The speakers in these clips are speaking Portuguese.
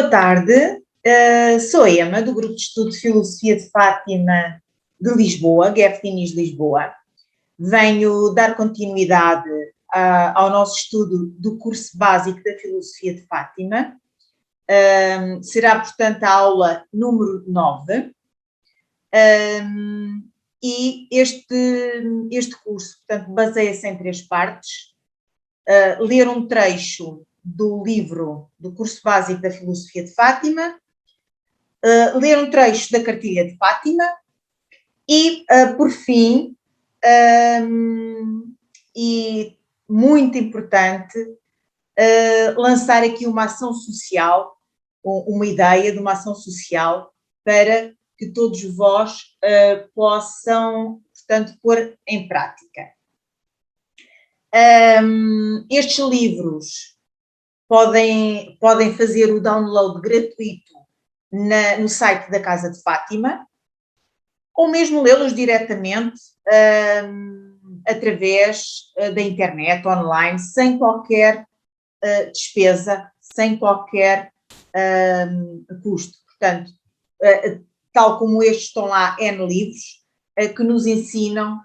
Boa tarde, sou a Emma, do Grupo de Estudo de Filosofia de Fátima de Lisboa, GEF Diniz Lisboa. Venho dar continuidade ao nosso estudo do curso básico da Filosofia de Fátima. Será, portanto, a aula número 9. E este curso, portanto, baseia-se em 3 partes. Ler um trecho do livro do curso básico da Filosofia de Fátima, ler um trecho da Cartilha de Fátima e, por fim, e muito importante, lançar aqui uma ação social, uma ideia de uma ação social para que todos vós possam, portanto, pôr em prática. Estes livros podem fazer o download gratuito no site da Casa de Fátima, ou mesmo lê-los diretamente através da internet, online, sem qualquer despesa, sem qualquer custo. Portanto, tal como estes estão lá, N livros, que nos ensinam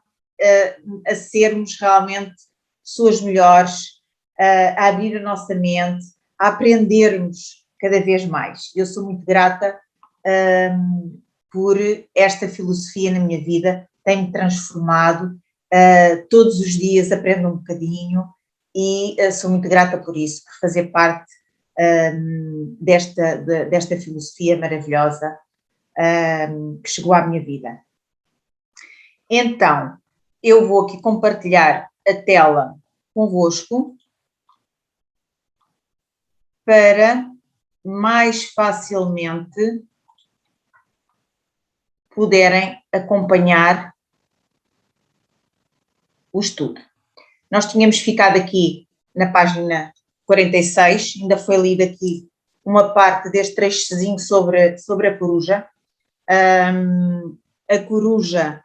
a sermos realmente pessoas melhores, a abrir a nossa mente, a aprendermos cada vez mais. Eu sou muito grata por esta filosofia na minha vida, tem-me transformado, todos os dias aprendo um bocadinho e sou muito grata por isso, por fazer parte desta filosofia maravilhosa que chegou à minha vida. Então, eu vou aqui compartilhar a tela convosco para mais facilmente poderem acompanhar o estudo. Nós tínhamos ficado aqui na página 46, ainda foi lida aqui uma parte deste trechozinho sobre a coruja. A coruja,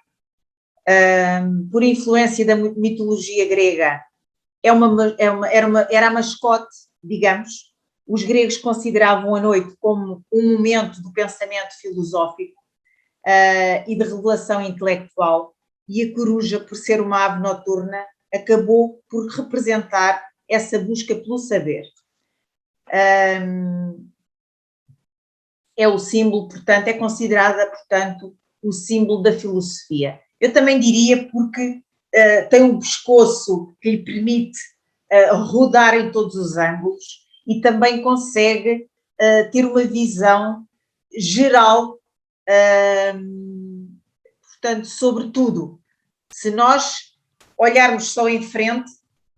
por influência da mitologia grega, era a mascote, digamos. Os gregos consideravam a noite como um momento do pensamento filosófico e de revelação intelectual, e a coruja, por ser uma ave noturna, acabou por representar essa busca pelo saber. É o símbolo, portanto, é considerada, portanto, o símbolo da filosofia. Eu também diria porque tem um pescoço que lhe permite rodar em todos os ângulos e também consegue ter uma visão geral, portanto, sobre tudo. Se nós olharmos só em frente,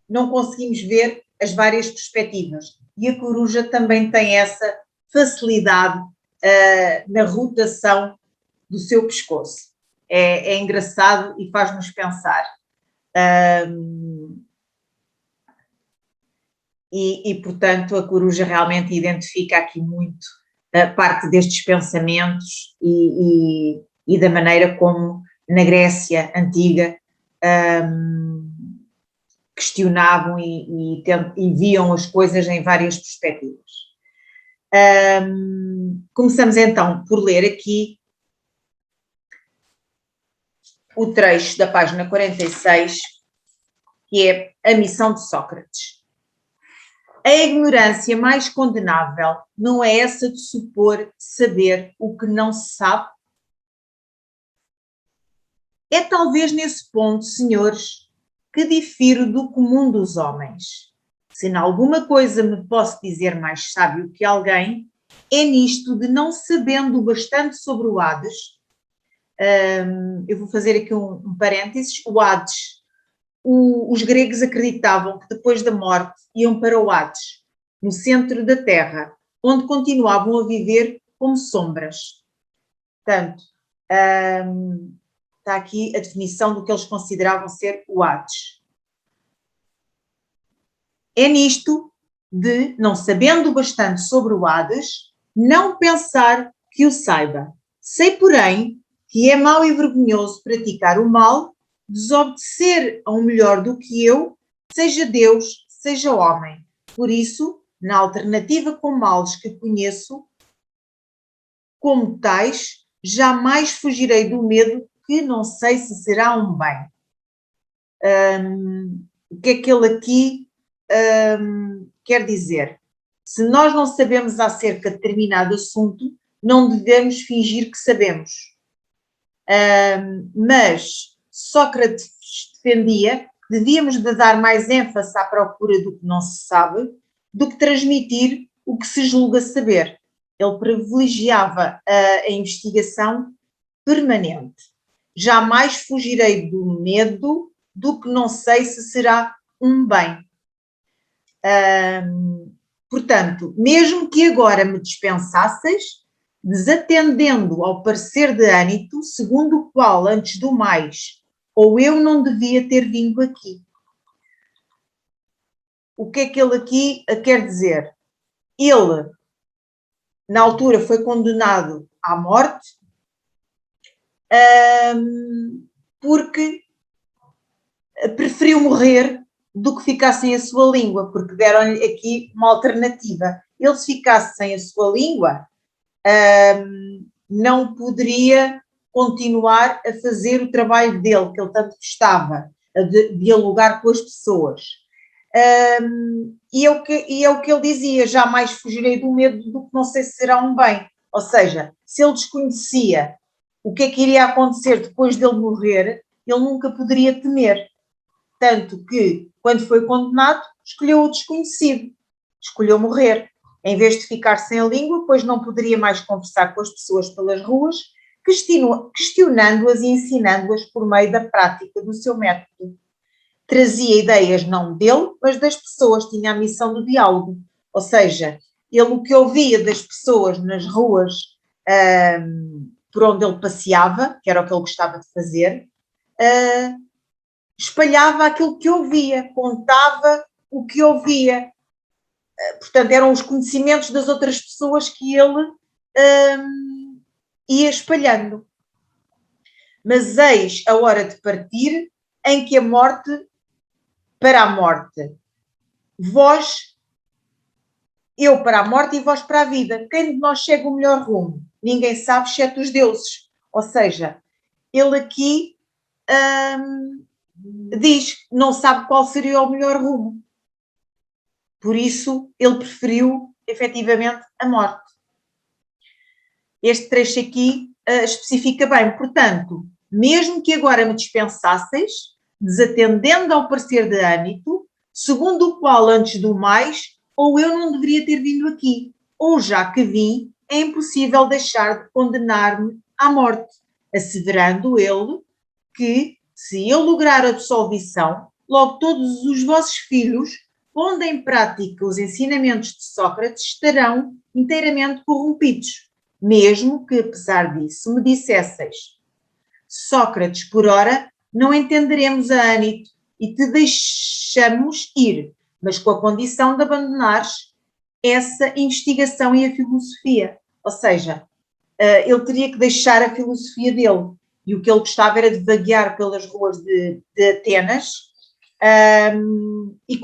não conseguimos ver as várias perspectivas. E a coruja também tem essa facilidade na rotação do seu pescoço. É engraçado e faz-nos pensar. Portanto, a coruja realmente identifica aqui muito parte destes pensamentos e da maneira como na Grécia Antiga questionavam e viam as coisas em várias perspectivas. Começamos então por ler aqui o trecho da página 46, que é a missão de Sócrates. A ignorância mais condenável não é essa de supor saber o que não se sabe? É talvez nesse ponto, senhores, que difiro do comum dos homens. Se em alguma coisa me posso dizer mais sábio que alguém, é nisto de não sabendo bastante sobre o Hades. Eu vou fazer aqui um parênteses. O Hades, os gregos acreditavam que depois da morte iam para o Hades, no centro da Terra, onde continuavam a viver como sombras. Portanto, está aqui a definição do que eles consideravam ser o Hades. É nisto de, não sabendo bastante sobre o Hades, não pensar que o saiba. Sei, porém, que é mau e vergonhoso praticar o mal, desobedecer a um melhor do que eu, seja Deus, seja homem. Por isso, na alternativa com males que conheço, como tais, jamais fugirei do medo que não sei se será um bem. O que é que ele aqui quer dizer? Se nós não sabemos acerca de determinado assunto, não devemos fingir que sabemos. Mas Sócrates defendia que devíamos de dar mais ênfase à procura do que não se sabe do que transmitir o que se julga saber. Ele privilegiava a investigação permanente. Jamais fugirei do medo do que não sei se será um bem. Portanto, mesmo que agora me dispensasseis, desatendendo ao parecer de Ânito, segundo o qual, antes do mais, ou eu não devia ter vindo aqui. O que é que ele aqui quer dizer? Ele, na altura, foi condenado à morte porque preferiu morrer do que ficar sem a sua língua, porque deram-lhe aqui uma alternativa. Ele, se ficasse sem a sua língua, não poderia continuar a fazer o trabalho dele, que ele tanto gostava, de dialogar com as pessoas. E é o que ele dizia, jamais fugirei do medo do que não sei se será um bem. Ou seja, se ele desconhecia o que é que iria acontecer depois dele morrer, ele nunca poderia temer. Tanto que, quando foi condenado, escolheu o desconhecido, escolheu morrer. Em vez de ficar sem a língua, pois não poderia mais conversar com as pessoas pelas ruas, questionando-as e ensinando-as por meio da prática do seu método. Trazia ideias não dele, mas das pessoas, tinha a missão do diálogo. Ou seja, ele o que ouvia das pessoas nas ruas por onde ele passeava, que era o que ele gostava de fazer, espalhava aquilo que ouvia, contava o que ouvia. Portanto, eram os conhecimentos das outras pessoas que ele ia espalhando. Mas eis a hora de partir, em que a morte, para a morte, eu para a morte e vós para a vida. Quem de nós chega o melhor rumo? Ninguém sabe, exceto os deuses. Ou seja, ele aqui diz que não sabe qual seria o melhor rumo. Por isso, ele preferiu, efetivamente, a morte. Este trecho aqui especifica bem. Portanto, mesmo que agora me dispensasseis, desatendendo ao parecer de Ânito, segundo o qual, antes do mais, ou eu não deveria ter vindo aqui, ou já que vim, é impossível deixar de condenar-me à morte, asseverando ele que, se eu lograr a absolvição, logo todos os vossos filhos, pondo em prática os ensinamentos de Sócrates, estarão inteiramente corrompidos, mesmo que, apesar disso, me dissesseis: Sócrates, por ora, não entenderemos a Ânito e te deixamos ir, mas com a condição de abandonares essa investigação e a filosofia. Ou seja, ele teria que deixar a filosofia dele. E o que ele gostava era de vaguear pelas ruas de Atenas e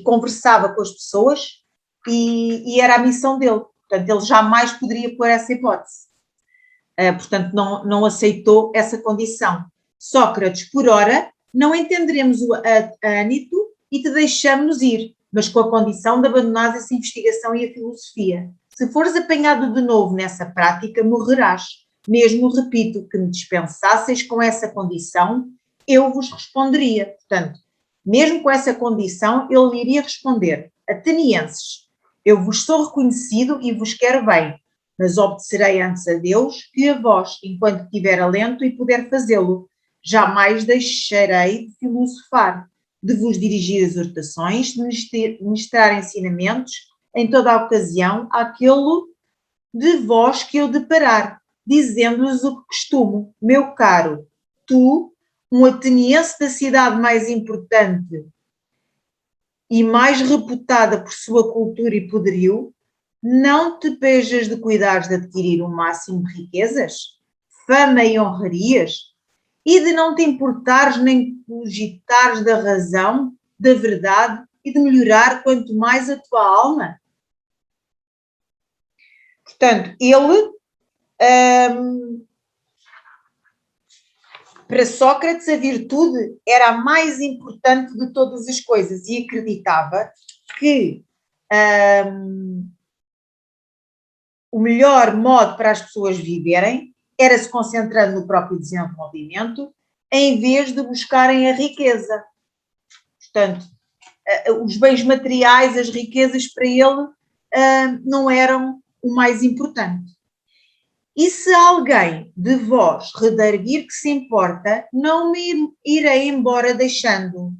conversava com as pessoas e era a missão dele. Portanto, ele jamais poderia pôr essa hipótese. Portanto, não aceitou essa condição. Sócrates, por ora, não entenderemos a Ânito e te deixamos ir, mas com a condição de abandonar essa investigação e a filosofia. Se fores apanhado de novo nessa prática, morrerás. Mesmo, repito, que me dispensasseis com essa condição, eu vos responderia. Portanto, mesmo com essa condição, ele iria responder: Atenienses, eu vos sou reconhecido e vos quero bem, mas obedecerei antes a Deus que a vós, enquanto tiver alento e puder fazê-lo. Jamais deixarei de filosofar, de vos dirigir exortações, de ministrar ensinamentos em toda a ocasião àquele de vós que eu deparar, dizendo-lhes o que costumo: meu caro, tu, um ateniense da cidade mais importante e mais reputada por sua cultura e poderio, não te pejas de cuidares de adquirir o máximo de riquezas, fama e honrarias, e de não te importares nem cogitares da razão, da verdade e de melhorar quanto mais a tua alma. Portanto, ele, para Sócrates, a virtude era a mais importante de todas as coisas e acreditava que o melhor modo para as pessoas viverem era se concentrando no próprio desenvolvimento, em vez de buscarem a riqueza. Portanto, os bens materiais, as riquezas para ele não eram o mais importante. E se alguém de vós redarguir que se importa, não me irei embora deixando,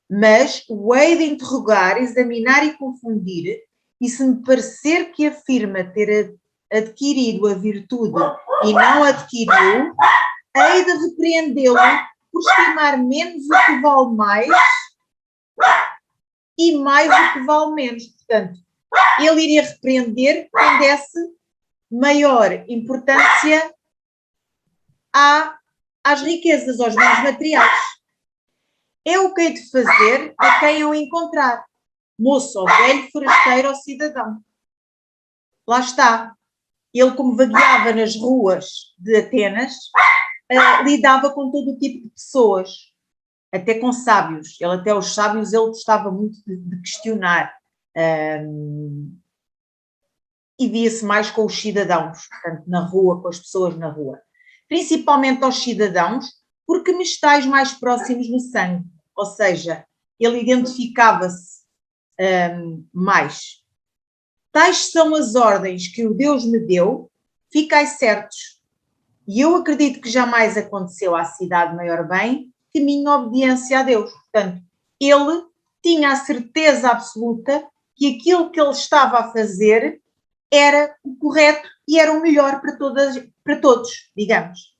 mas o hei de interrogar, examinar e confundir, e se me parecer que afirma ter adquirido a virtude e não adquiriu, hei de repreendê-lo por estimar menos o que vale mais e mais o que vale menos. Portanto, ele iria repreender quem desse maior importância às riquezas, aos bens materiais. É o que hei de fazer a quem eu encontrar, moço ou velho, forasteiro ou cidadão. Lá está. Ele, como vagueava nas ruas de Atenas, lidava com todo o tipo de pessoas, até com sábios. Ele, até os sábios, ele gostava muito de questionar. E via-se mais com os cidadãos, portanto, na rua, com as pessoas na rua. Principalmente aos cidadãos, porque me estáis mais próximos no sangue. Ou seja, ele identificava-se mais. Tais são as ordens que o Deus me deu, ficai certos. E eu acredito que jamais aconteceu à cidade maior bem que minha obediência a Deus. Portanto, ele tinha a certeza absoluta que aquilo que ele estava a fazer era o correto e era o melhor para todos, digamos.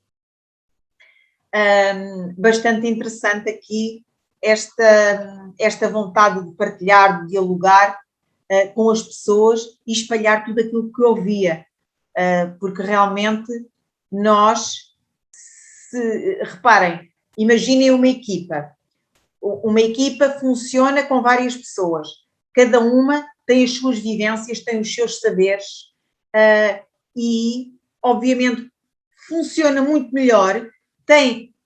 Bastante interessante aqui esta vontade de partilhar, de dialogar com as pessoas e espalhar tudo aquilo que ouvia, porque realmente nós, reparem, imaginem uma equipa funciona com várias pessoas, cada uma tem as suas vivências, tem os seus saberes e, obviamente, funciona muito melhor,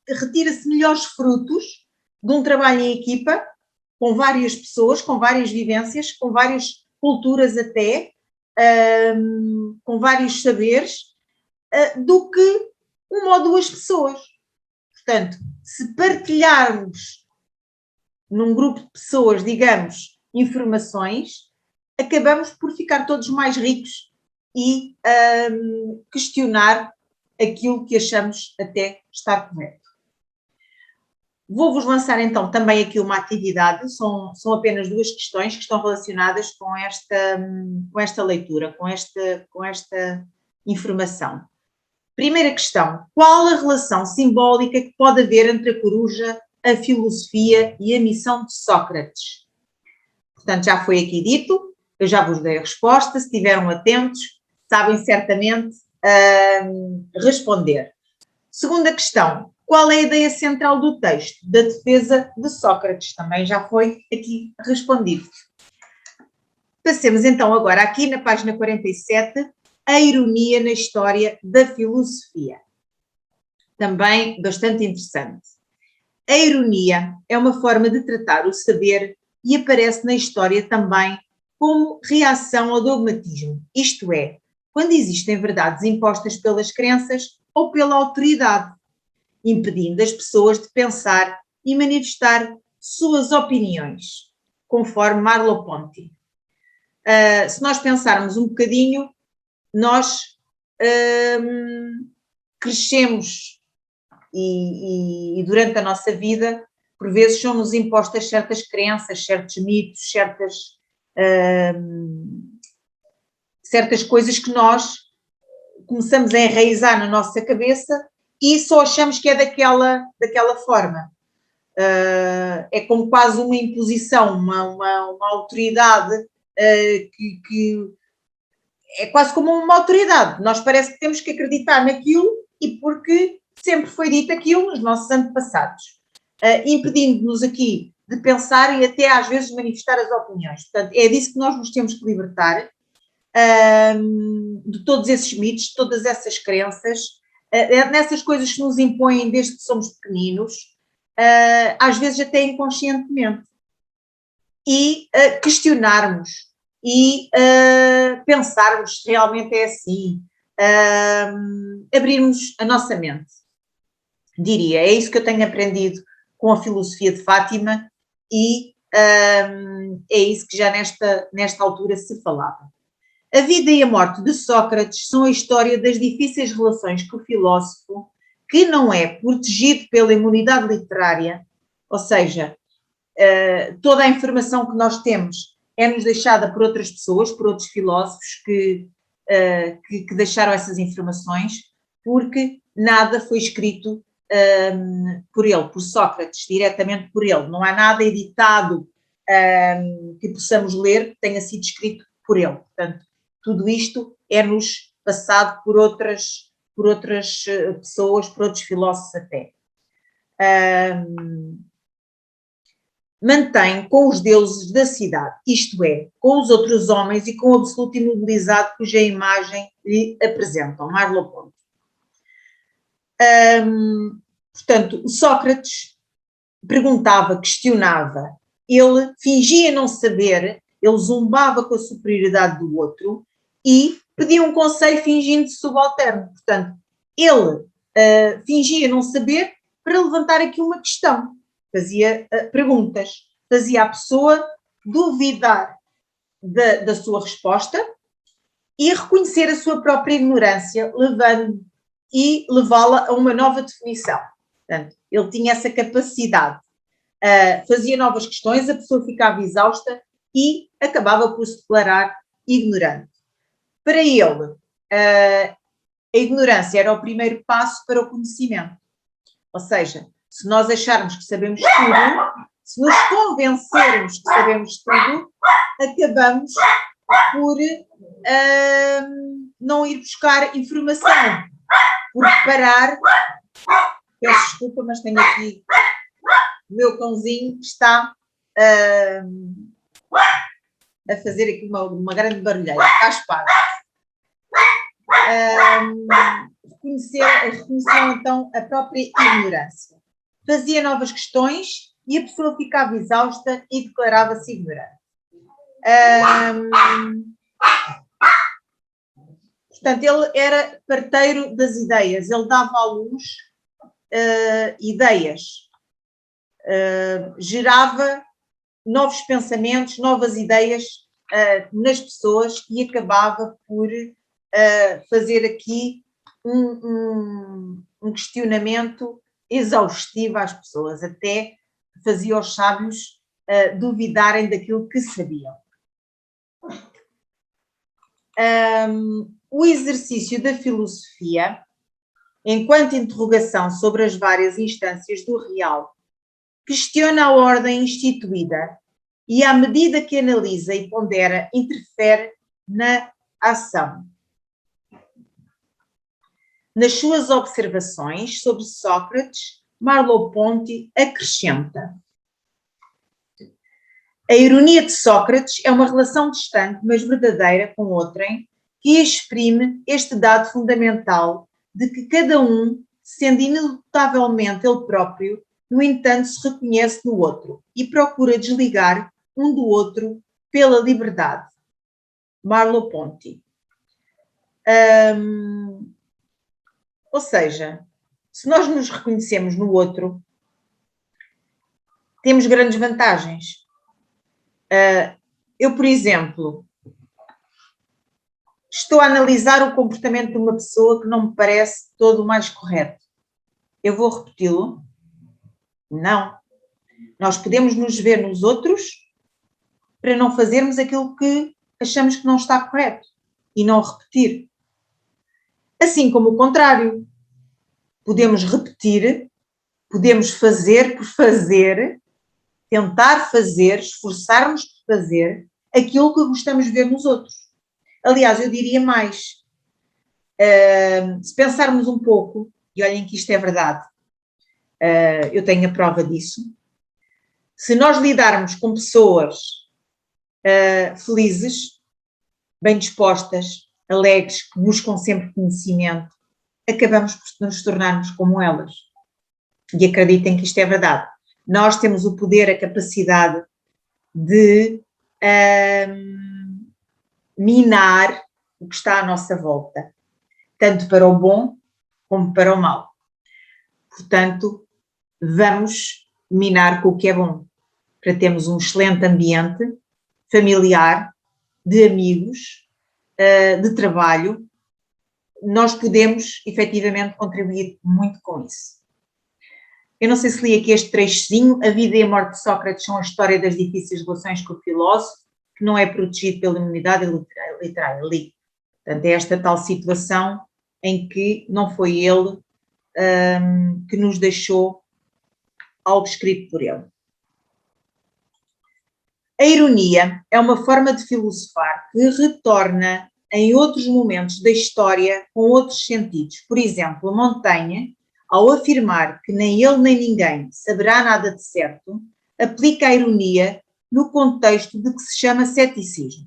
retira-se melhores frutos de um trabalho em equipa, com várias pessoas, com várias vivências, com várias culturas até, com vários saberes, do que uma ou duas pessoas. Portanto, se partilharmos num grupo de pessoas, digamos, informações, acabamos por ficar todos mais ricos e questionar aquilo que achamos até estar correto. Vou-vos lançar então também aqui uma atividade, são apenas duas questões que estão relacionadas com esta leitura, com esta informação. Primeira questão, qual a relação simbólica que pode haver entre a coruja, a filosofia e a missão de Sócrates? Portanto, já foi aqui dito, eu já vos dei a resposta, se estiveram atentos, sabem certamente responder. Segunda questão, qual é a ideia central do texto da defesa de Sócrates? Também já foi aqui respondido. Passemos então agora aqui na página 47, a ironia na história da filosofia. Também bastante interessante. A ironia é uma forma de tratar o saber e aparece na história também como reação ao dogmatismo, isto é, quando existem verdades impostas pelas crenças ou pela autoridade, impedindo as pessoas de pensar e manifestar suas opiniões, conforme Merleau-Ponty. Se nós pensarmos um bocadinho, nós crescemos e durante a nossa vida, por vezes, são-nos impostas certas crenças, certos mitos, certas coisas que nós começamos a enraizar na nossa cabeça e só achamos que é daquela forma. É como quase uma imposição, uma autoridade que é quase como uma autoridade. Nós parece que temos que acreditar naquilo e porque sempre foi dito aquilo nos nossos antepassados. Impedindo-nos aqui de pensar e até às vezes manifestar as opiniões. Portanto, é disso que nós nos temos que libertar, de todos esses mitos, de todas essas crenças, nessas coisas que nos impõem desde que somos pequeninos, às vezes até inconscientemente. E questionarmos e pensarmos se realmente é assim, abrirmos a nossa mente, diria. É isso que eu tenho aprendido com a filosofia de Fátima e é isso que já nesta altura se falava. A vida e a morte de Sócrates são a história das difíceis relações que o filósofo, que não é protegido pela imunidade literária, ou seja, toda a informação que nós temos é-nos deixada por outras pessoas, por outros filósofos que deixaram essas informações, porque nada foi escrito por ele, por Sócrates, diretamente por ele. Não há nada editado que possamos ler que tenha sido escrito por ele. Portanto, tudo isto é-nos passado por outras pessoas, por outros filósofos até. Mantém com os deuses da cidade, isto é, com os outros homens e com o absoluto imobilizado cuja imagem lhe apresentam. Merleau-Ponty. Portanto, o Sócrates perguntava, questionava, ele fingia não saber, ele zombava com a superioridade do outro e pedia um conselho fingindo subalterno. Portanto, ele fingia não saber para levantar aqui uma questão. Fazia perguntas, fazia a pessoa duvidar da sua resposta e reconhecer a sua própria ignorância, levá-la a uma nova definição. Portanto, ele tinha essa capacidade. Fazia novas questões, a pessoa ficava exausta e acabava por se declarar ignorante. Para ele, a ignorância era o primeiro passo para o conhecimento. Ou seja, se nós acharmos que sabemos tudo, se nos convencermos que sabemos tudo, acabamos por não ir buscar informação, por parar. Peço desculpa, mas tenho aqui o meu cãozinho que está a fazer aqui uma grande barulheira, faz parte. Reconheceu então a própria ignorância. Fazia novas questões e a pessoa ficava exausta e declarava-se ignorante. Portanto, ele era parteiro das ideias, ele dava à luz ideias, gerava novos pensamentos, novas ideias nas pessoas e acabava por fazer aqui um questionamento exaustivo às pessoas, até fazia os sábios duvidarem daquilo que sabiam. O exercício da filosofia, enquanto interrogação sobre as várias instâncias do real, questiona a ordem instituída e, à medida que analisa e pondera, interfere na ação. Nas suas observações sobre Sócrates, Merleau-Ponty acrescenta: a ironia de Sócrates é uma relação distante, mas verdadeira, com outrem, que exprime este dado fundamental de que cada um, sendo inelutavelmente ele próprio, no entanto se reconhece no outro e procura desligar um do outro pela liberdade. Merleau-Ponty. Ou seja, se nós nos reconhecemos no outro, temos grandes vantagens. Eu, por exemplo, estou a analisar o comportamento de uma pessoa que não me parece todo o mais correto. Eu vou repeti-lo? Não. Nós podemos nos ver nos outros para não fazermos aquilo que achamos que não está correto e não repetir. Assim como o contrário. Podemos repetir, podemos fazer por fazer, tentar fazer, esforçar-nos por fazer aquilo que gostamos de ver nos outros. Aliás, eu diria mais. Se pensarmos um pouco, e olhem que isto é verdade, eu tenho a prova disso, Se nós lidarmos com pessoas felizes, bem dispostas, alegres, que buscam sempre conhecimento, acabamos por nos tornarmos como elas. E acreditem que isto é verdade. Nós temos o poder, a capacidade de minar o que está à nossa volta, tanto para o bom como para o mal. Portanto, vamos minar com o que é bom, para termos um excelente ambiente familiar, de amigos, de trabalho. Nós podemos, efetivamente, contribuir muito com isso. Eu não sei se li aqui este trechozinho. A vida e a morte de Sócrates são a história das difíceis relações com o filósofo, que não é protegido pela imunidade literária. Li. Portanto, é esta tal situação em que não foi ele que nos deixou algo escrito por ele. A ironia é uma forma de filosofar que retorna em outros momentos da história com outros sentidos. Por exemplo, Montaigne, ao afirmar que nem ele nem ninguém saberá nada de certo, aplica a ironia no contexto de que se chama ceticismo.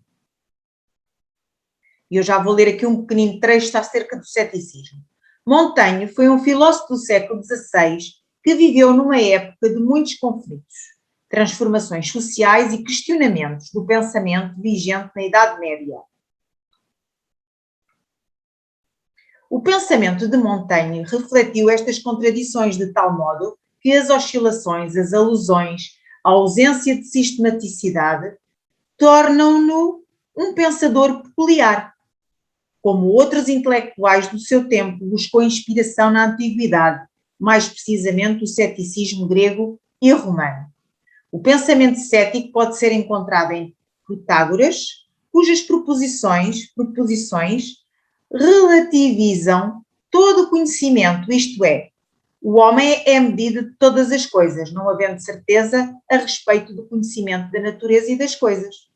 E eu já vou ler aqui um pequenino trecho acerca do ceticismo. Montaigne foi um filósofo do século XVI que viveu numa época de muitos conflitos, transformações sociais e questionamentos do pensamento vigente na Idade Média. O pensamento de Montaigne refletiu estas contradições de tal modo que as oscilações, as alusões, a ausência de sistematicidade tornam-no um pensador peculiar. Como outros intelectuais do seu tempo, buscou inspiração na antiguidade, mais precisamente o ceticismo grego e romano. O pensamento cético pode ser encontrado em Protágoras, cujas proposições relativizam todo o conhecimento, isto é, o homem é a medida de todas as coisas, não havendo certeza a respeito do conhecimento da natureza e das coisas.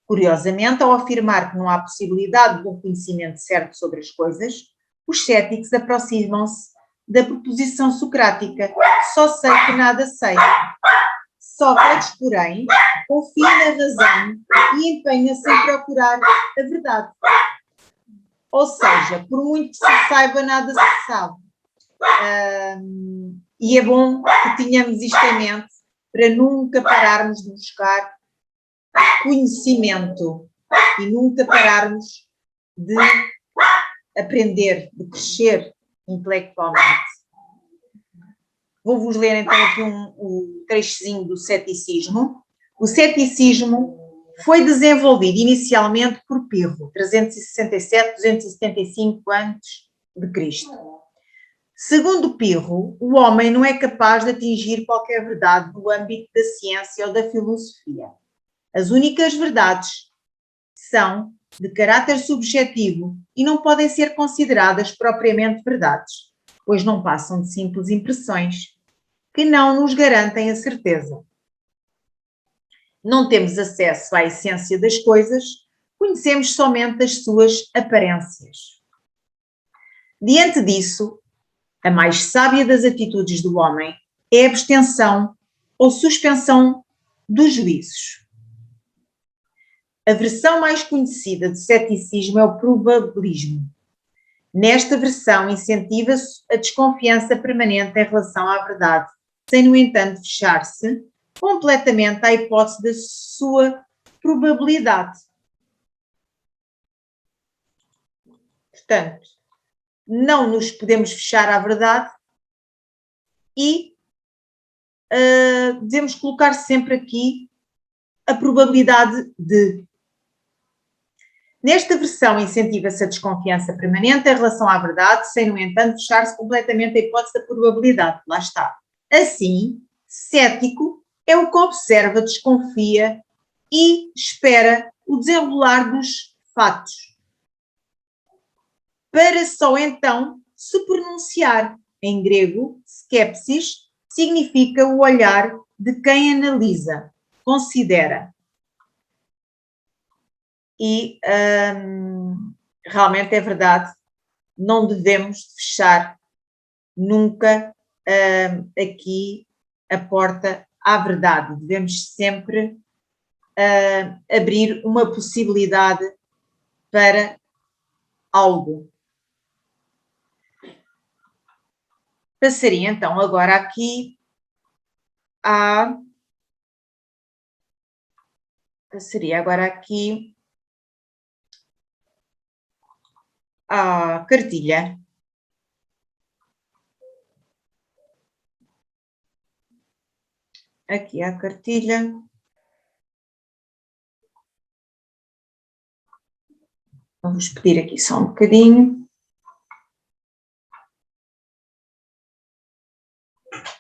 Curiosamente, ao afirmar que não há possibilidade de um conhecimento certo sobre as coisas, os céticos aproximam-se da proposição socrática: só sei que nada sei. Sócrates, porém, confia na razão e empenha-se em procurar a verdade. Ou seja, por muito que se saiba, nada se sabe. E é bom que tenhamos isto em mente para nunca pararmos de buscar conhecimento e nunca pararmos de aprender, de crescer intelectualmente. Vou-vos ler então aqui um trechozinho do ceticismo. O ceticismo foi desenvolvido inicialmente por Pirro, 367-275 a.C. Segundo Pirro, o homem não é capaz de atingir qualquer verdade no âmbito da ciência ou da filosofia. As únicas verdades são de caráter subjetivo e não podem ser consideradas propriamente verdades, pois não passam de simples impressões, que não nos garantem a certeza. Não temos acesso à essência das coisas, conhecemos somente as suas aparências. Diante disso, a mais sábia das atitudes do homem é a abstenção ou suspensão dos juízos. A versão mais conhecida do ceticismo é o probabilismo. Nesta versão, incentiva-se a desconfiança permanente em relação à verdade, sem, no entanto, fechar-se completamente à hipótese da sua probabilidade. Portanto, não nos podemos fechar à verdade e devemos colocar sempre aqui a probabilidade de. Nesta versão, incentiva-se a desconfiança permanente em relação à verdade, sem, no entanto, fechar-se completamente a hipótese da probabilidade. Lá está. Assim, cético é o que observa, desconfia e espera o desenrolar dos fatos, para só então se pronunciar. Em grego, skepsis significa o olhar de quem analisa, considera. E realmente é verdade, não devemos fechar nunca aqui a porta à verdade, devemos sempre abrir uma possibilidade para algo. Passaria então agora aqui à cartilha. Aqui à cartilha. Vamos pedir aqui só um bocadinho.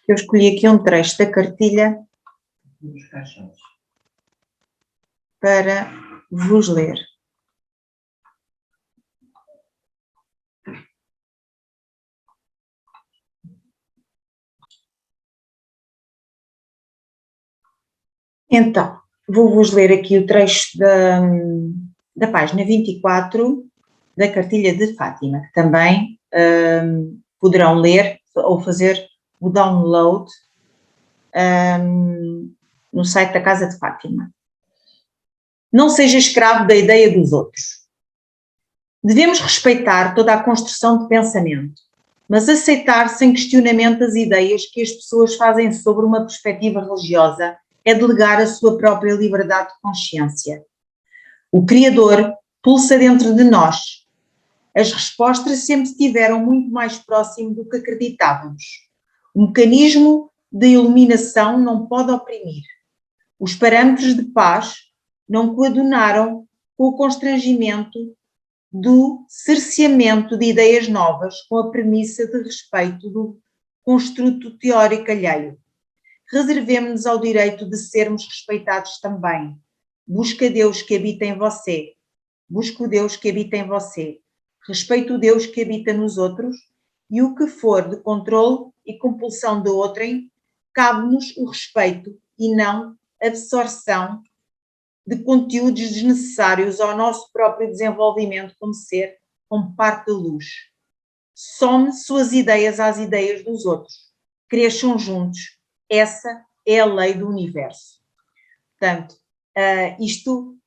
Eu escolhi aqui um trecho da cartilha para vos ler. Então, vou-vos ler aqui o trecho da página 24 da cartilha de Fátima, que também poderão ler ou fazer o download no site da Casa de Fátima. Não seja escravo da ideia dos outros. Devemos respeitar toda a construção de pensamento, mas aceitar sem questionamento as ideias que as pessoas fazem sobre uma perspectiva religiosa é delegar a sua própria liberdade de consciência. O Criador pulsa dentro de nós. As respostas sempre estiveram muito mais próximo do que acreditávamos. O mecanismo de iluminação não pode oprimir. Os parâmetros de paz não coadunaram com o constrangimento do cerceamento de ideias novas com a premissa de respeito do construto teórico alheio. Reservemo-nos ao direito de sermos respeitados também. Busca Deus que habita em você. Busca o Deus que habita em você. Respeita o Deus que habita nos outros e o que for de controle e compulsão de outrem, cabe-nos o respeito e não absorção de conteúdos desnecessários ao nosso próprio desenvolvimento como ser, como parte da luz. Some suas ideias às ideias dos outros. Cresçam juntos. Essa é a lei do universo. Portanto, isto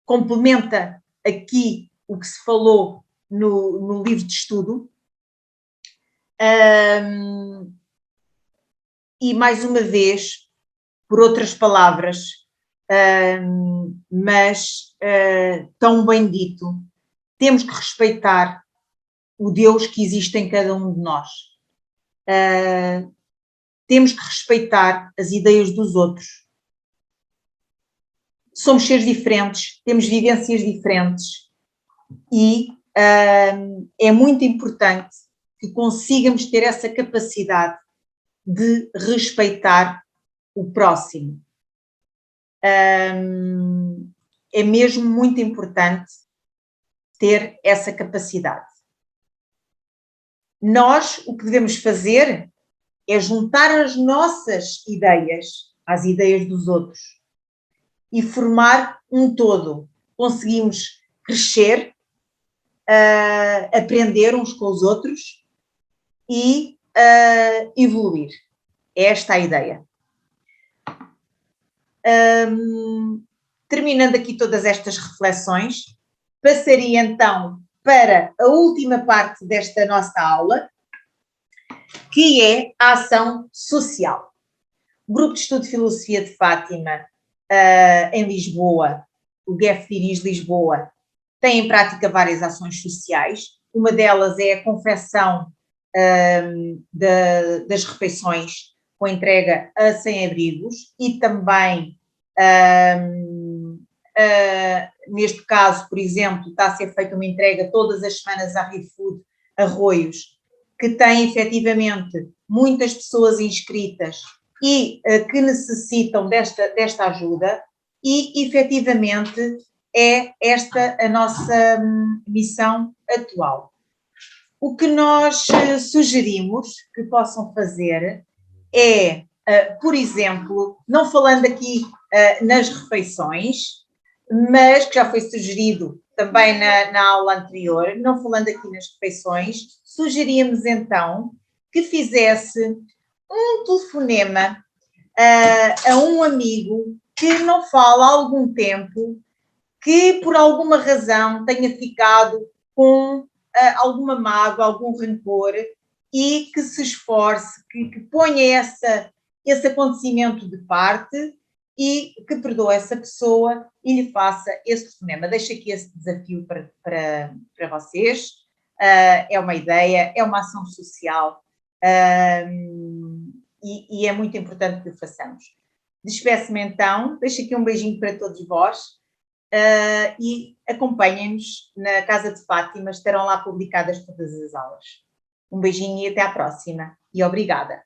complementa aqui o que se falou no livro de estudo. E mais uma vez, por outras palavras, mas tão bem dito, temos que respeitar o Deus que existe em cada um de nós. Temos que respeitar as ideias dos outros. Somos seres diferentes, temos vivências diferentes e é muito importante que consigamos ter essa capacidade de respeitar o próximo. É mesmo muito importante ter essa capacidade. Nós, o que devemos fazer é juntar as nossas ideias às ideias dos outros e formar um todo. Conseguimos crescer, aprender uns com os outros e evoluir. É esta a ideia. Terminando aqui todas estas reflexões, passaria então para a última parte desta nossa aula, que é a ação social. O Grupo de Estudo de Filosofia de Fátima, em Lisboa, o GEF Diniz Lisboa, tem em prática várias ações sociais. Uma delas é a confecção das refeições com entrega a sem-abrigos e também, neste caso, por exemplo, está a ser feita uma entrega todas as semanas à ReFood Arroios, que tem efetivamente muitas pessoas inscritas e que necessitam desta ajuda e efetivamente é esta a nossa missão atual. O que nós sugerimos que possam fazer é, por exemplo, não falando aqui nas refeições, mas que já foi sugerido também na aula anterior, não falando aqui nas refeições, sugeríamos então que fizesse um telefonema a um amigo que não fala há algum tempo, que por alguma razão tenha ficado com alguma mágoa, algum rancor, e que se esforce, que ponha esse acontecimento de parte e que perdoe essa pessoa e lhe faça esse telefonema. Deixo aqui esse desafio para vocês. É uma ideia, é uma ação social e é muito importante que o façamos. Despeço-me então, deixo aqui um beijinho para todos vós e acompanhem-nos na Casa de Fátima, estarão lá publicadas todas as aulas. Um beijinho e até à próxima. E obrigada.